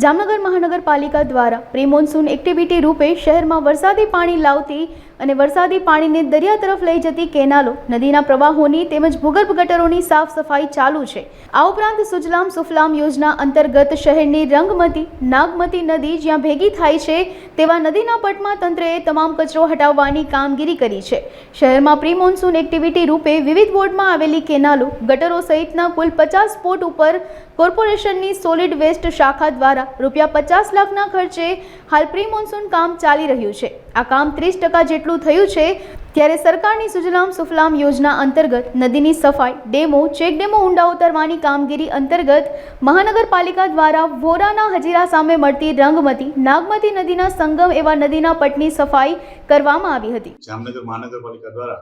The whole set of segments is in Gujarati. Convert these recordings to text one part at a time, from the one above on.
જામનગર મહાનગરપાલિકા દ્વારા પ્રી મોન્સૂન એક્ટિવિટી રૂપે શહેરમાં વરસાદી પાણી લાવતી અને વરસાદી પાણીને દરિયા તરફ લઈ જતી કેનાલો, નદીના પ્રવાહોની તેમજ ભૂગર્ભ ગટરોની સાફ સફાઈ ચાલુ છે। આ ઉપરાંત સુજલામ સુફલામ યોજના અંતર્ગત શહેરની રંગમતી, નાગમતી નદી જ્યાં ભેગી થાય છે તેવા નદીના પટમાં તંત્રએ તમામ કચરો હટાવવાની કામગીરી કરી છે। શહેરમાં પ્રી મોન્સૂન એક્ટિવિટી રૂપે વિવિધ વોર્ડમાં આવેલી કેનાલો, ગટરો સહિતના કુલ 50 સ્પોટ ઉપર કોર્પોરેશનની સોલિડ વેસ્ટ શાખા દ્વારા ₹50 લાખના ખર્ચે હાલ પ્રી મોન્સૂન કામ ચાલી રહ્યું છે। આ કામ 30% જેટલું થયું છે। ત્યારે સરકારની સુજલામ સુફલામ યોજના અંતર્ગત નદીની સફાઈ, ડેમો, ચેક ડેમો ઊંડા ઉતરવાની કામગીરી અંતર્ગત મહાનગરપાલિકા દ્વારા વોરાના હજીરા સામે મળતી રંગમતી, નાગમતી નદીના સંગમ એવા નદીના પટની સફાઈ કરવામાં આવી હતી। જામનગર મહાનગરપાલિકા દ્વારા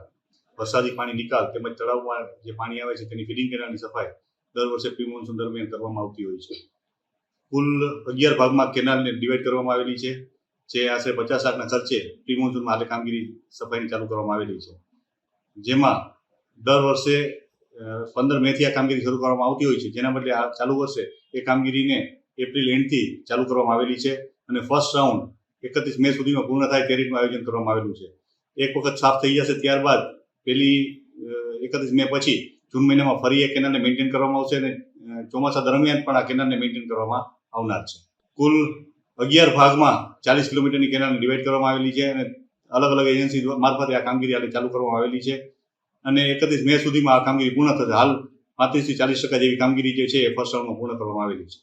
વરસાદી પાણી નિકાલ તેમજ તળાવમાં જે પાણી આવે છે તેની ફિડિંગ કેનાલની સફાઈ દર વર્ષે પ્રી મોન્સૂન દરમિયાન કરવામાં આવતી હોય છે। કુલ 11 ભાગમાં કેનાલને ડિવાઈડ કરવામાં આવેલી છે, જે આશરે 50 લાખના ખર્ચે પ્રી મોન્સૂનમાં હાલે કામગીરી સફાઈની ચાલુ કરવામાં આવેલી છે। જેમાં દર વર્ષે 15 મેથી આ કામગીરી શરૂ કરવામાં આવતી હોય છે, જેના બદલે આ ચાલુ વર્ષે એ કામગીરીને એપ્રિલ એન્ડથી ચાલુ કરવામાં આવેલી છે અને ફર્સ્ટ રાઉન્ડ 31 મે સુધીમાં પૂર્ણ થાય તે રીતનું આયોજન કરવામાં આવેલું છે। એક વખત સાફ થઈ જશે ત્યારબાદ પહેલી 31 મે પછી જૂન મહિનામાં ફરી એક કેનાલને મેન્ટેન કરવામાં આવશે અને ચોમાસા દરમિયાન પણ આ કેનાલને મેન્ટેન કરવામાં આવનાર છે। કુલ 11 ભાગમાં 40 કિલોમીટરની કેનાલને ડિવાઈડ કરવામાં આવેલી છે અને અલગ અલગ એજન્સી મારફતે આ કામગીરી હાલે ચાલુ કરવામાં આવેલી છે અને 31 મે સુધીમાં આ કામગીરી પૂર્ણ થશે। હાલ 35 થી 40% જેવી કામગીરી જે છે એ ફર્સ્ટ રાઉન્ડમાં પૂર્ણ કરવામાં આવેલી છે।